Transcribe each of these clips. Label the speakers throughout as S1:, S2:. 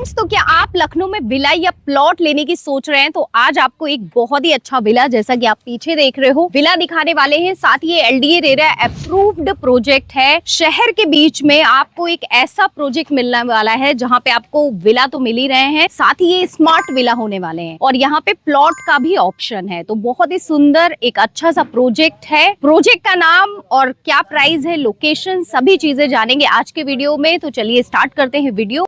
S1: Friends, तो क्या आप लखनऊ में विला या प्लॉट लेने की सोच रहे हैं तो आज आपको एक बहुत ही अच्छा विला, जैसा कि आप पीछे देख रहे हो, विला दिखाने वाले हैं। साथ ही ये एलडीए रेरा अप्रूव्ड प्रोजेक्ट है। शहर के बीच में आपको एक ऐसा प्रोजेक्ट मिलने वाला है जहाँ पे आपको विला तो मिल ही रहे हैं, साथ ही ये स्मार्ट विला होने वाले हैं और यहाँ पे प्लॉट का भी ऑप्शन है। तो बहुत ही सुंदर एक अच्छा सा प्रोजेक्ट है। प्रोजेक्ट का नाम और क्या प्राइस है, लोकेशन, सभी चीजें जानेंगे आज के वीडियो में। तो चलिए स्टार्ट करते हैं वीडियो।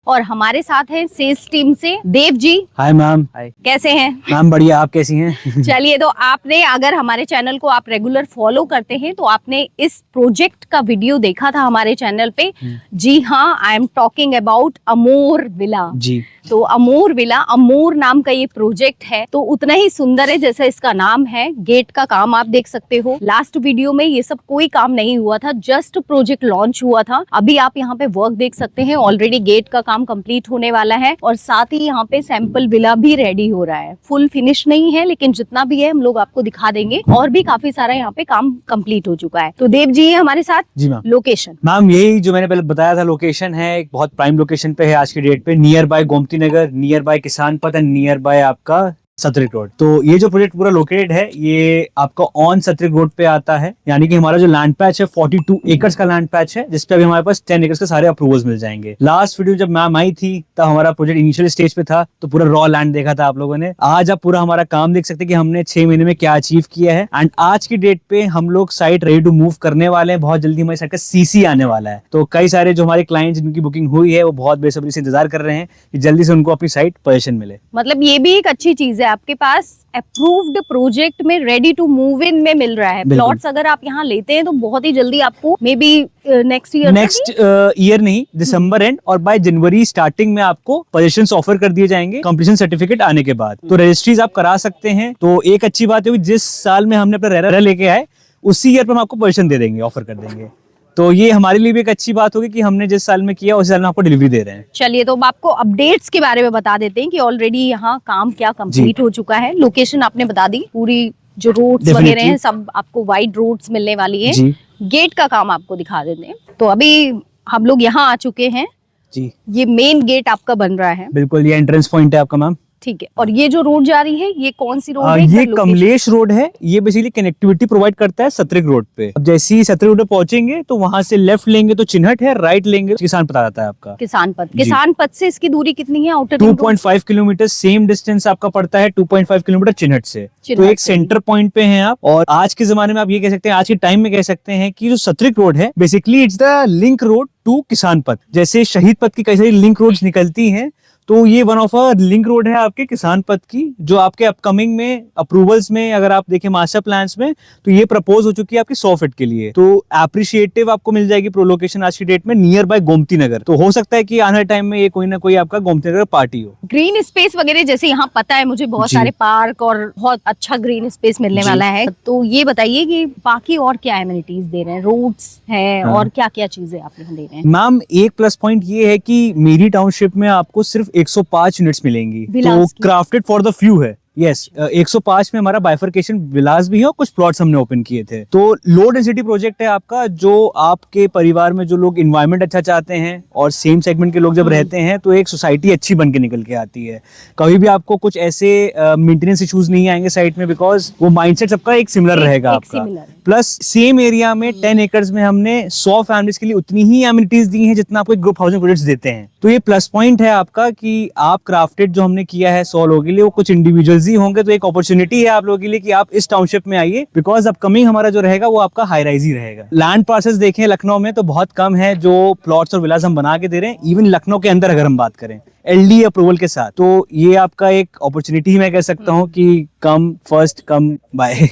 S1: और हमारे साथ हैं सेल्स टीम से देव जी।
S2: Hi ma'am.
S1: कैसे हैं
S2: मैम? बढ़िया, आप कैसी हैं?
S1: चलिए, तो आपने अगर हमारे चैनल को आप रेगुलर फॉलो करते हैं तो आपने इस प्रोजेक्ट का वीडियो देखा था हमारे चैनल पे। जी हाँ, I am talking about Amor Villa ji. तो अमोर विला, अमोर नाम का ये प्रोजेक्ट है, तो उतना ही सुंदर है जैसा इसका नाम है। गेट का काम आप देख सकते हो। लास्ट वीडियो में ये सब कोई काम नहीं हुआ था, जस्ट प्रोजेक्ट लॉन्च हुआ था। अभी आप यहाँ पे वर्क देख सकते हैं, ऑलरेडी गेट का काम कंप्लीट होने वाला है और साथ ही यहाँ पे सैंपल विला भी रेडी हो रहा है। फुल फिनिश नहीं है, लेकिन जितना भी है हम लोग आपको दिखा देंगे। और भी काफी सारा यहाँ पे काम कंप्लीट हो चुका है। तो देव जी हमारे साथ। जी मैम। लोकेशन
S2: मैम यही जो मैंने पहले बताया था, लोकेशन है एक बहुत प्राइम लोकेशन पे है आज की डेट पे। Near by Gomti Nagar, near by किसान पथ एंड नियर बाय आपका सतरिक रोड। तो ये जो प्रोजेक्ट पूरा लोकेटेड है ये आपका ऑन सतरिक रोड पे आता है। यानी कि हमारा जो लैंड पैच है 42 एकर्स का लैंड पैच है, जिसपे अभी हमारे पास 10 एकर्स के सारे अप्रूवल्स मिल जाएंगे। लास्ट वीडियो जब मैम आई थी तब हमारा प्रोजेक्ट इनिशियल स्टेज पे था, तो पूरा रॉ लैंड देखा था आप लोगों ने। आज आप पूरा हमारा काम देख सकते हैं कि हमने 6 महीने में क्या अचीव किया है। एंड आज की डेट पे हम लोग साइट रेडी टू मूव करने वाले हैं। बहुत जल्दी हमारी साइट का सीसी आने वाला है। तो कई सारे जो हमारे क्लाइंट जिनकी बुकिंग हुई है वो बहुत बेसब्री से इंतजार कर रहे हैं कि जल्दी से उनको अपनी साइट पोजीशन मिले।
S1: मतलब ये भी एक अच्छी चीज है, आपके पास अप्रूव्ड प्रोजेक्ट में रेडी टू मूव इन में मिल रहा है। प्लॉट्स अगर आप यहाँ लेते हैं तो बहुत ही जल्दी आपको मे बी नेक्स्ट
S2: ईयर नहीं, दिसंबर एंड और बाय जनवरी स्टार्टिंग में आपको पोजीशंस ऑफर कर दिए जाएंगे कंप्लीशन सर्टिफिकेट आने के बाद। तो रजिस्ट्रीज आप करा सकते हैं। तो एक अच्छी बात है कि जिस साल में हमने अपना रेरा लेके आए उसी ईयर पर हम आपको पोजीशन दे देंगे, ऑफर कर देंगे। तो ये हमारे लिए भी एक अच्छी बात होगी कि हमने जिस साल में किया उसी साल में आपको डिलीवरी दे रहे हैं।
S1: चलिए, तो आपको अपडेट्स के बारे में बता देते हैं कि ऑलरेडी यहाँ काम क्या कंप्लीट हो चुका है। लोकेशन आपने बता दी, पूरी जो रोड्स वगैरह हैं सब आपको वाइड रोड्स मिलने वाली है। गेट का काम आपको दिखा देते हैं। तो अभी हम लोग यहाँ आ चुके हैं जी। ये मेन गेट आपका बन रहा है।
S2: बिल्कुल, ये एंट्रेंस पॉइंट है आपका मैम।
S1: ठीक है। और ये जो रोड जा रही है ये कौन सी रोड है?
S2: ये कमलेश रोड है। ये बेसिकली कनेक्टिविटी प्रोवाइड करता है सतरिक रोड पे। अब जैसे ही सतरिक रोड पे पहुंचेंगे तो वहां से लेफ्ट लेंगे तो चिन्हट है, राइट लेंगे तो किसान पथ आ जाता है आपका। किसान पथ। किसान पथ से इसकी दूरी कितनी है? Outer
S1: 2.5
S2: kilometre. सेम डिस्टेंस आपका पड़ता है 2.5 किलोमीटर चिन्हट से। तो एक सेंटर पॉइंट पे हैं आप। और आज के जमाने में आप ये कह सकते हैं, आज के टाइम में कह सकते हैं कि जो सतरिक रोड है basically it's the link road to Kisan Path. जैसे शहीद पथ की कई सारी लिंक रोड्स निकलती हैं, तो ये one of a link road है आपके किसान पथ की, जो आपके अपकमिंग में अप्रूवल्स में अगर आप देखें मास्टर प्लान्स में तो ये प्रपोज हो चुकी है आपकी 100 फीट के लिए। तो एप्रिशिएटिव आपको मिल जाएगी प्रो लोकेशन आज की डेट में नियर बाय गोमती नगर। तो हो सकता है कि आने टाइम में ये कोई ना कोई आपका गोमती नगर पार्टी हो।
S1: ग्रीन स्पेस वगैरह जैसे यहाँ पता है मुझे, बहुत सारे पार्क और बहुत अच्छा ग्रीन स्पेस मिलने वाला है। तो ये बताइए कि बाकी और क्या एमिनिटीज दे रहे हैं, रोड्स है और क्या क्या चीजें आप यहाँ दे रहे हैं?
S2: मैम एक प्लस पॉइंट ये है कि मेरी टाउनशिप में आपको सिर्फ 105 यूनिट्स मिलेंगी। तो क्राफ्टेड फॉर द फ्यू है। यस, 105 में हमारा बाइफरकेशन विलास भी है और कुछ प्लॉट्स हमने ओपन किए थे। तो लो डेंसिटी प्रोजेक्ट है आपका, जो आपके परिवार में जो लोग एनवायरनमेंट अच्छा चाहते हैं और सेम सेगमेंट के लोग जब रहते हैं तो एक सोसाइटी अच्छी बन के निकल के आती है। कभी भी आपको कुछ ऐसे मेंटेनेंस इश्यूज नहीं आएंगे साइट में, बिकॉज वो माइंडसेट सबका एक सिमिलर रहेगा आपका। प्लस सेम एरिया में 10 एकर्स में हमने 100 फैमिलीज के लिए उतनी ही एमिनिटीज दी हैं जितना आपको एक ग्रुप हाउसिंग प्रोजेक्ट्स देते हैं। तो ये प्लस पॉइंट है आपका कि आप क्राफ्टेड जो हमने किया है 100 लोगों के लिए, वो कुछ इंडिविजुअल्स ही होंगे। तो एक अपॉर्चुनिटी है आप लोगों के लिए कि आप इस टाउनशिप में आइए, बिकॉज अपकमिंग हमारा जो रहेगा वो आपका हाई राइज ही रहेगा। लैंड पार्सल्स देखें लखनऊ में तो बहुत कम है जो प्लॉट्स और विलास हम बना के दे रहे हैं। इवन लखनऊ के अंदर अगर हम बात करें एलडी अप्रूवल के साथ, तो ये आपका एक अपॉर्चुनिटी ही मैं कह सकता हूँ कि कम फर्स्ट कम बाय।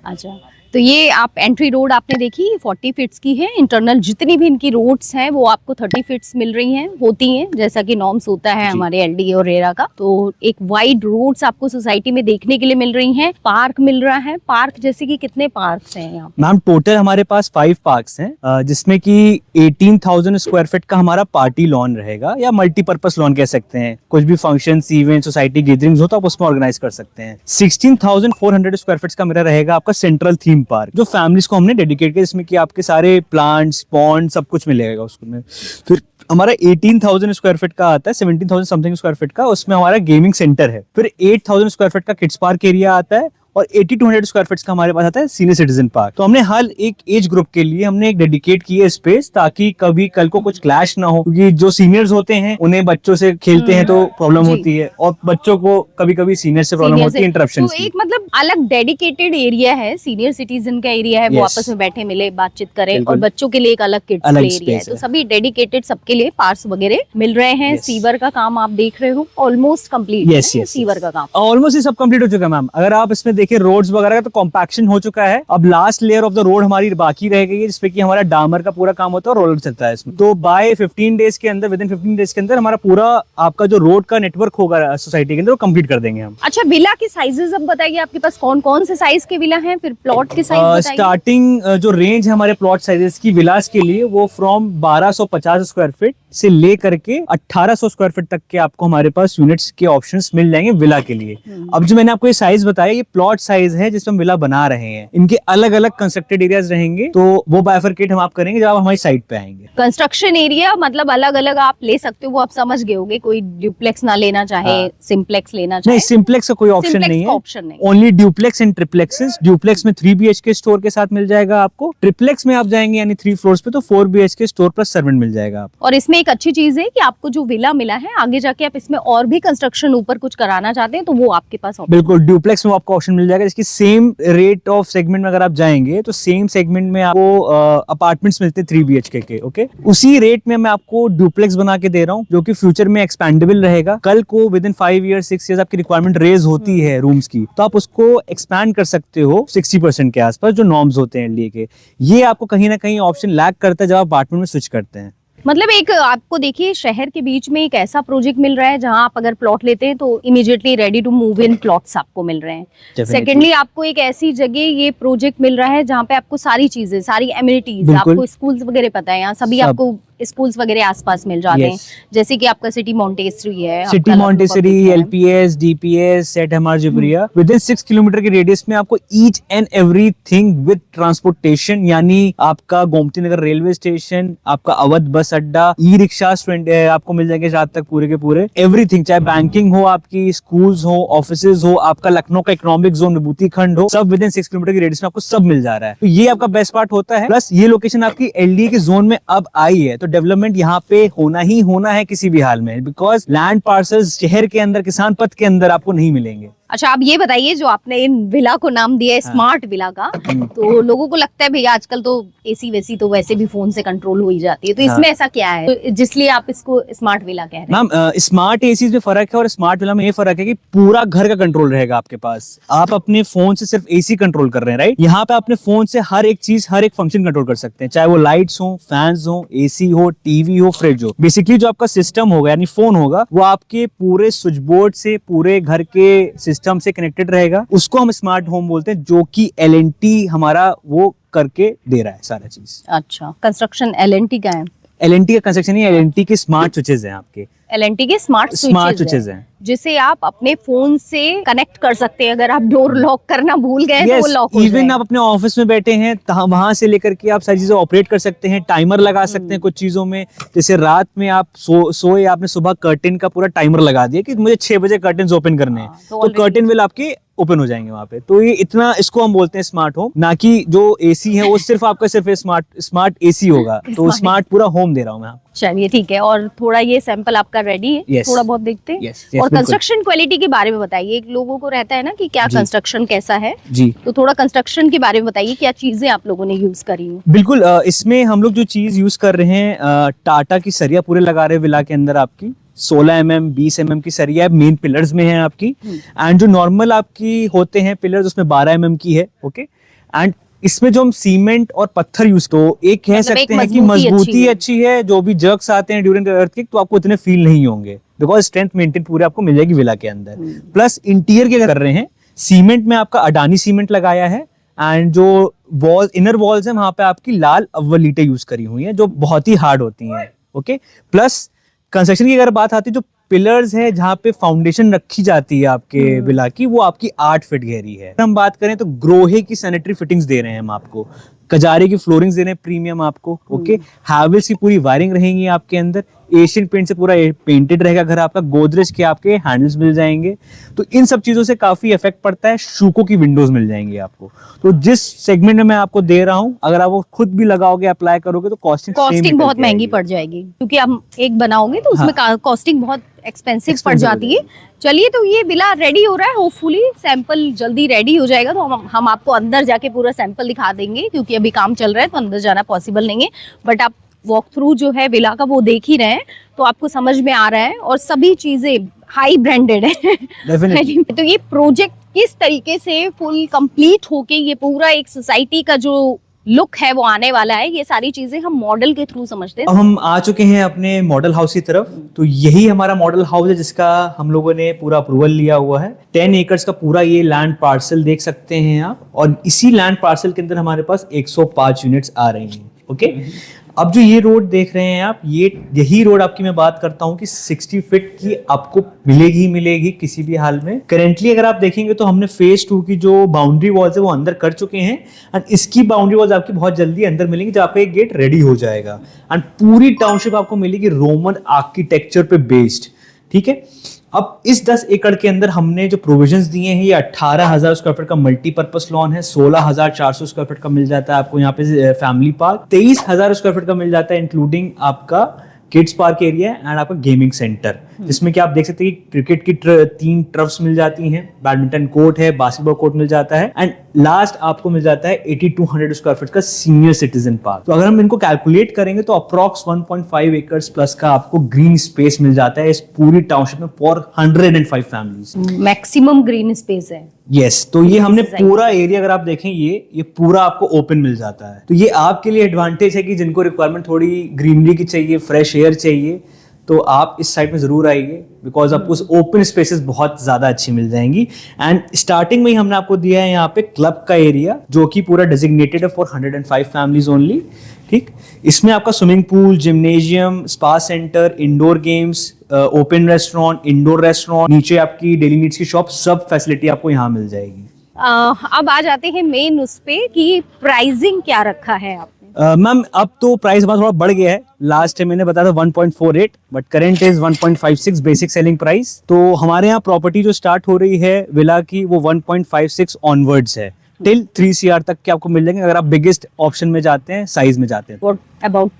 S1: अच्छा, तो ये आप एंट्री रोड आपने देखी 40 फीट्स की है। इंटरनल जितनी भी इनकी रोड्स हैं वो आपको 30 फीट्स मिल रही हैं, होती हैं, जैसा कि नॉर्म्स होता है हमारे एलडी और रेरा का। तो एक वाइड रोड्स आपको सोसाइटी में देखने के लिए मिल रही हैं। पार्क मिल रहा है। पार्क जैसे कि कितने पार्क्स हैं यहाँ?
S2: मैम टोटल हमारे पास 5 पार्क्स हैं, जिसमें कि 18,000 स्क्वायर फीट का हमारा पार्टी लॉन रहेगा या मल्टीपर्पज लॉन प्लान कह सकते हैं, कुछ भी फंक्शन, इवेंट, सोसाइटी गैदरिंग्स हो तो आप उसमें ऑर्गेनाइज कर सकते हैं। 16,400 स्क्वायर फीट का मेरा रहेगा आपका सेंट्रल थीम पार्क, जो फैमिलीज को हमने डेडिकेट किया, जिसमें कि आपके सारे प्लांट्स, पॉन्ड सब कुछ मिलेगा उसमें। फिर हमारा 18,000 स्क्वायर फीट का आता है, 17,000 समथिंग स्क्वायर फीट का, उसमें हमारा गेमिंग सेंटर है। फिर 8,000 स्क्वायर फीट का किड्स पार्क एरिया आता है और 80-100 स्क्वायर फीट का हमारे पास आता है सीनियर सिटीजन पार्क। तो हमने हर एक एज ग्रुप के लिए हमने एक डेडिकेट की है स्पेस, ताकि कभी कल को कुछ क्लैश ना हो, क्योंकि जो सीनियर्स होते हैं उन्हें बच्चों से खेलते हैं तो प्रॉब्लम होती है, और बच्चों को कभी कभी सीनियर से प्रॉब्लम होती है, इंटरप्शन।
S1: तो एक मतलब अलग डेडिकेटेड एरिया है, सीनियर सिटीजन का एरिया है, वो आपस में बैठे मिले बातचीत करें, और बच्चों के लिए एक अलग किड्स प्ले एरिया है। तो सभी डेडिकेटेड सबके लिए पार्क्स वगैरह मिल रहे हैं। सीवर का काम आप देख रहे हो ऑलमोस्ट कंप्लीट है, सीवर का काम
S2: ऑलमोस्ट सब कंप्लीट हो चुका है मैम। अगर आप इसमें देखिए रोड्स वगैरह तो कॉम्पैक्शन हो चुका है, अब last layer of the road हमारी बाकी रह गई है, जिसपे कि हमारा डामर का पूरा काम होता है और रोलर चलता है इसमें। तो बाय 15 डेज के अंदर, विदिन 15 डेज के अंदर हमारा पूरा आपका जो रोड का नेटवर्क होगा सोसाइटी के अंदर, वो कंप्लीट कर देंगे हम।
S1: अच्छा, विला के साइजेस अब बताइए, आपके पास कौन कौन से साइज के विला हैं, फिर प्लॉट के साइज बताइए।
S2: स्टार्टिंग जो रेंज है हमारे प्लॉट साइजेस की विलास के लिए, वो फ्रॉम 1250 स्क्वायर फीट से ले करके 1800 स्क्वायर फीट तक के आपको हमारे पास यूनिट्स के ऑप्शंस मिल जाएंगे विला के लिए। अब जो मैंने आपको ये साइज बताया, ये प्लॉट साइज है जिसमें हम विला बना रहे हैं। इनके अलग अलग कंस्ट्रक्टेड एरियाज रहेंगे, तो वो बाइफरकेट हम आप करेंगे जब आप हमारी साइट पे आएंगे।
S1: कंस्ट्रक्शन एरिया मतलब अलग अलग आप ले सकते हो, वो आप समझ गए होंगे। कोई ड्यूप्लेक्स ना लेना चाहे, सिंप्लेक्स लेना चाहे,
S2: नहीं, सिंप्लेक्स का कोई ऑप्शन नहीं है, ओनली ड्यूप्लेक्स एंड ट्रिप्लेक्सेस। ड्यूप्लेक्स में 3 BHK स्टोर के साथ मिल जाएगा आपको, ट्रिप्लेक्स में आप जाएंगे यानी 3 फ्लोर्स पे तो 4 BHK स्टोर प्लस सर्वेंट मिल जाएगा आपको।
S1: और इसमें एक अच्छी चीज है कि आपको जो विला मिला है, आगे जाके आप इसमें और भी कंस्ट्रक्शन ऊपर कुछ कराना चाहते हैं तो वो आपके पास
S2: बिल्कुल ड्यूप्लेक्स में आपको ऑप्शन मिल जाएगा, जिसकी सेम रेट ऑफ सेगमेंट में अगर आप जाएंगे तो सेम सेगमेंट में आपको अपार्टमेंट्स मिलते हैं 3 BHK के। ओके, उसी रेट में मैं आपको ड्यूप्लेक्स बना के दे रहा हूँ, जो कि फ्यूचर में एक्सपेंडेबल रहेगा। कल को विद इन 5 ईयर 6 ईयर आपकी रिक्वायरमेंट रेज होती है रूम्स की, तो आप उसको एक्सपैंड कर सकते हो 60% के आसपास, जो नॉर्म्स होते हैं एलडीए के। ये आपको कहीं ना कहीं ऑप्शन लैग करता है जब आप अपार्टमेंट में स्विच करते हैं।
S1: मतलब एक आपको देखिए शहर के बीच में एक ऐसा प्रोजेक्ट मिल रहा है जहां आप अगर प्लॉट लेते हैं तो immediately ready to move in plots आपको मिल रहे हैं। सेकेंडली आपको एक ऐसी जगह ये प्रोजेक्ट मिल रहा है जहां पे आपको सारी चीजें, सारी एमिनिटीज, आपको स्कूल्स वगैरह पता है, यहाँ सभी आपको स्कूल्स वगैरह आसपास मिल जाते हैं। जैसे कि आपका सिटी मॉन्टेसरी है,
S2: city Montessori, LPS, DPS, Seth MR Jaipuria, within 6 kilometre के रेडियस में आपको each and everything with transportation, यानी आपका गोमती नगर रेलवे स्टेशन, आपका अवध बस अड्डा, ई रिक्शा आपको मिल जाएंगे रात तक पूरे के पूरे। एवरीथिंग, चाहे बैंकिंग हो, आपकी स्कूल्स हो, ऑफिसेज हो, आपका लखनऊ का इकोनॉमिक जोन विभूति खंड हो, सब विद इन 6 किलोमीटर के रेडियस में आपको सब मिल जा रहा है। तो ये आपका बेस्ट पार्ट होता है। प्लस ये लोकेशन आपकी एलडीए के जोन में अब आई है, तो डेवलपमेंट यहाँ पे होना ही होना है किसी भी हाल में, बिकॉज लैंड पार्सल्स शहर के अंदर, किसान पथ के अंदर आपको नहीं मिलेंगे।
S1: अच्छा, आप ये बताइए, जो आपने इन विला को नाम दिया है स्मार्ट विला का, तो लोगों को लगता है भैया आजकल तो एसी वैसी तो वैसे भी फोन से कंट्रोल हो ही जाती है, तो इसमें ऐसा क्या है तो जिसलिए आप इसको स्मार्ट विला कह रहे हैं?
S2: मैम, स्मार्ट एसी में फर्क है और स्मार्ट विला में ये फर्क है कि पूरा घर का कंट्रोल रहेगा आपके पास। आप अपने फोन से सिर्फ एसी कंट्रोल कर रहे हैं, राइट? यहाँ पे अपने फोन से हर एक चीज, हर एक फंक्शन कंट्रोल कर सकते हैं, चाहे वो लाइट्स हो, फैंस हो, एसी हो, टीवी हो, फ्रिज हो। बेसिकली जो आपका सिस्टम होगा यानी फोन होगा, वो आपके पूरे स्विच बोर्ड से, पूरे घर के सिस्टम से कनेक्टेड रहेगा। उसको हम स्मार्ट होम बोलते हैं, जो कि एलएनटी हमारा वो करके दे रहा है सारा चीज।
S1: अच्छा, कंस्ट्रक्शन एलएनटी का है?
S2: एलएनटी का कंस्ट्रक्शन ही, एलएनटी के स्मार्ट स्विचेस हैं आपके,
S1: एलएनटी के स्मार्ट स्विचेस हैं जिसे आप अपने फोन से कनेक्ट कर सकते हैं। अगर आप डोर लॉक करना भूल गए तो वो लॉक हो जाएगा।
S2: इवन आप अपने ऑफिस में बैठे हैं, वहां से लेकर के आप सारी चीजें ऑपरेट कर सकते हैं, टाइमर लगा सकते हैं कुछ चीजों में। जैसे रात में आप सोए, आपने सुबह कर्टेन का पूरा टाइमर लगा दिया कि मुझे 6 बजे कर्टेन ओपन करने हैं, तो कर्टेन विल आपके ओपन हो जाएंगे वहां पे। तो ये इतना, इसको हम बोलते हैं स्मार्ट होम, ना कि जो एसी है वो सिर्फ आपका सिर्फ स्मार्ट एसी होगा। तो स्मार्ट पूरा होम दे रहा हूँ मैं आपको।
S1: चलिए ठीक है, और थोड़ा ये सैंपल आपका रेडी है, थोड़ा बहुत देखते हैं। और कंस्ट्रक्शन क्वालिटी के बारे में बताइए, एक लोगों को रहता है ना कि क्या कंस्ट्रक्शन कैसा है जी, तो थोड़ा कंस्ट्रक्शन के बारे में बताइए, क्या चीजें आप लोगों ने यूज करी है?
S2: बिल्कुल, इसमें हम लोग जो चीज यूज कर रहे हैं, टाटा की सरिया पूरे लगा रहे हैं विला के अंदर। आपकी 16 mm 20 mm की सरिया मेन पिलर्स में है आपकी, एंड जो नॉर्मल आपकी होते हैं पिलर्स उसमें 12 mm की है। ओके, एंड इसमें जो हम सीमेंट और पत्थर यूज, तो एक कह सकते हैं कि मजबूती अच्छी है। जो भी जर्क्स आते हैं ड्यूरिंग अर्थक्वेक तो आपको इतने फील नहीं होंगे, बिकॉज स्ट्रेंथ मेंटेन पूरे आपको मिल जाएगी विला के अंदर। प्लस इंटीरियर क्या कर रहे हैं, सीमेंट में आपका अडानी सीमेंट लगाया है, एंड जो वॉल, इनर वॉल्स है वहां पे आपकी लाल अव्वल ईंटें यूज करी हुई है, जो बहुत ही हार्ड होती हैं। ओके, प्लस कंस्ट्रक्शन की अगर बात आती है, जो पिलर्स है जहाँ पे फाउंडेशन रखी जाती है आपके विला की, वो आपकी 8 फीट गहरी है। हम बात करें तो ग्रोहे की सैनिटरी फिटिंग्स दे रहे हैं हम आपको, कजारे की फ्लोरिंग्स दे रहे हैं प्रीमियम आपको, ओके। हैवेल्स की पूरी वायरिंग रहेंगी आपके अंदर, एशियन पेंट से पूरा पेंटेड रहेगा घर आपका, गोदरेज के आपके हैंडल्स मिल जाएंगे। तो इन सब चीजों से काफी इफेक्ट पड़ता है। शूको की विंडोज मिल जाएंगी आपको। तो जिस सेगमेंट में मैं आपको दे रहा हूँ, अगर आप वो खुद भी लगाओगे, अप्लाई करोगे, तो कॉस्टिंग
S1: बहुत महंगी पड़ जाएगी, क्योंकि हम एक बनाओगे तो उसमें कॉस्टिंग बहुत एक्सपेंसिव पड़ जाती है। चलिए, तो ये विला रेडी हो रहा है, होपफुली सैंपल जल्दी रेडी हो जाएगा, तो हम आपको अंदर जाके पूरा सैंपल दिखा देंगे, क्योंकि अभी काम चल रहा है तो अंदर जाना पॉसिबल नहीं है। बट आप वॉक थ्रू जो है विला का वो देख ही रहे हैं, तो आपको समझ में आ रहा है, और सभी चीजें हाई ब्रांडेड है। तो ये प्रोजेक्ट किस तरीके से फुल कंप्लीट होके ये पूरा एक सोसाइटी का जो लुक है वो आने वाला है, ये सारी चीजें हम मॉडल के थ्रू समझते हैं।
S2: अब हम आ चुके हैं अपने मॉडल हाउस की तरफ। तो यही हमारा मॉडल हाउस है, जिसका हम लोगों ने पूरा अप्रूवल लिया हुआ है। 10 एकर्स का पूरा ये लैंड पार्सल देख सकते हैं आप, और इसी लैंड पार्सल के अंदर हमारे पास 105 यूनिट्स आ रही हैं, ओके। अब जो ये रोड देख रहे हैं आप, यही रोड आपकी मैं बात करता हूँ कि 60 फीट की आपको मिलेगी किसी भी हाल में। करेंटली अगर आप देखेंगे तो हमने फेज 2 की जो बाउंड्री वॉल्स है वो अंदर कर चुके हैं, एंड इसकी बाउंड्री वॉल्स आपकी बहुत जल्दी अंदर मिलेंगी, जब आपका एक गेट रेडी हो जाएगा। एंड पूरी टाउनशिप आपको मिलेगी रोमन आर्किटेक्चर पे बेस्ड, ठीक है। अब इस 10 एकड़ के अंदर हमने जो प्रोविजंस दिए हैं, ये 18,000 स्क्वायर फीट का मल्टीपर्पज लॉन है, 16,400 स्क्वायर फीट का मिल जाता है आपको यहाँ पे फैमिली पार्क, 23,000 स्क्वायर फीट का मिल जाता है इंक्लूडिंग आपका किड्स पार्क एरिया एंड आपका गेमिंग सेंटर, जिसमें कि आप देख सकते हैं कि क्रिकेट की 3 टर्फ्स मिल जाती हैं, बैडमिंटन कोर्ट है, बास्केटबॉल कोर्ट मिल जाता है, एंड लास्ट आपको मिल जाता है 8200 स्क्वायर फीट का सीनियर सिटीजन पार्क। तो अगर हम इनको कैलकुलेट करेंगे तो अप्रॉक्स 1.5 एकर्स प्लस का आपको ग्रीन स्पेस मिल जाता है इस पूरी टाउनशिप में for 105 families.
S1: Maximum green space है।
S2: यस, तो ये हमने पूरा एरिया, अगर आप देखें, ये पूरा आपको ओपन मिल जाता है। तो ये आपके लिए एडवांटेज है कि जिनको रिक्वायरमेंट थोड़ी ग्रीनरी की चाहिए, फ्रेश एयर चाहिए, तो आप इस साइड में जरूर आइए, बिकॉज आपको ओपन स्पेसेस बहुत ज्यादा अच्छी मिल जाएंगी। एंड स्टार्टिंग में ही हमने आपको दिया है यहाँ पे क्लब का एरिया, जो कि पूरा डेजिग्नेटेड है फॉर 105 फैमिलीज ओनली, ठीक। इसमें आपका swimming pool, gymnasium, spa centre, indoor games, open restaurant, indoor restaurant, नीचे आपकी डेली नीड्स की शॉप, सब फैसिलिटी आपको यहाँ मिल जाएगी।
S1: अब आ जाते हैं मेन उस पे कि प्राइसिंग क्या रखा है आपने।
S2: मैम, अब तो प्राइस थोड़ा बढ़ गया है। लास्ट टाइम मैंने बताया था 1.48, but current is 1.56 basic selling price. तो हमारे यहाँ प्रॉपर्टी जो स्टार्ट हो रही है विला की, वो 1.56 ऑनवर्ड्स है, टिल 3 CR तक के आपको मिल जाएंगे, अगर आप बिगेस्ट ऑप्शन में जाते हैं, साइज में जाते हैं।
S1: व्हाट अबाउट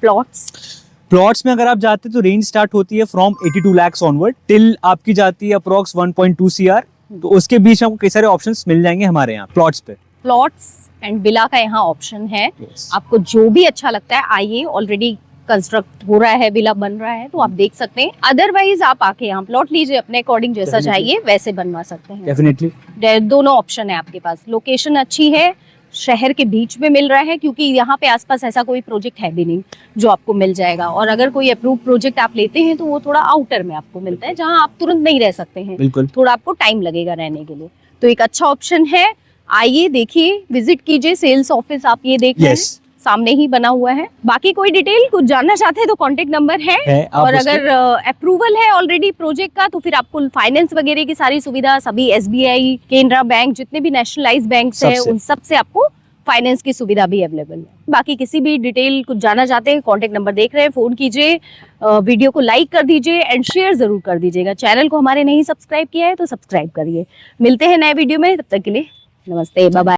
S2: प्लॉट्स में अगर आप जाते हैं तो रेंज स्टार्ट होती है फ्रॉम 82 lakhs ऑनवर्ड, टिल आपकी जाती है अप्रॉक्स 1.2 CR। तो उसके बीच में आपको कई सारे ऑप्शंस मिल जाएंगे हमारे यहाँ प्लॉट्स पे।
S1: प्लॉट्स एंड विला का यहाँ ऑप्शन है। आपको जो भी अच्छा लगता है आइए, ऑलरेडी कंस्ट्रक्ट हो रहा है, विला बन रहा है, तो आप देख सकते हैं। अदरवाइज आप आके यहाँ प्लॉट लीजिए, अपने अकॉर्डिंग जैसा चाहिए वैसे बनवा सकते हैं।
S2: डेफिनेटली
S1: दोनों ऑप्शन है आपके पास। लोकेशन अच्छी है, शहर के बीच में मिल रहा है, क्योंकि यहाँ पे आसपास ऐसा कोई प्रोजेक्ट है भी नहीं जो आपको मिल जाएगा। और अगर कोई अप्रूव प्रोजेक्ट आप लेते हैं तो वो थोड़ा आउटर में आपको मिलता है, जहाँ आप तुरंत नहीं रह सकते हैं,
S2: बिल्कुल
S1: थोड़ा आपको टाइम लगेगा रहने के लिए। तो एक अच्छा ऑप्शन है, आइए देखिए, विजिट कीजिए। सेल्स ऑफिस आप ये देख रहे हैं, सामने ही बना हुआ है। बाकी कोई डिटेल कुछ जानना चाहते हैं तो कांटेक्ट नंबर है और अगर अप्रूवल है ऑलरेडी प्रोजेक्ट का, तो फिर आपको फाइनेंस वगैरह की सारी सुविधा सभी SBI, केनरा बैंक, जितने भी नेशनलाइज्ड बैंक्स है, उन सब से आपको फाइनेंस की सुविधा भी अवेलेबल है। बाकी किसी भी डिटेल कुछ जानना चाहते हैं, कांटेक्ट नंबर देख रहे हैं, फोन कीजिए, वीडियो को लाइक कर दीजिए एंड शेयर जरूर कर दीजिएगा। चैनल को हमारे नहीं सब्सक्राइब किया है तो सब्सक्राइब करिए। मिलते हैं नए वीडियो में, तब तक के लिए नमस्ते, बाय बाय।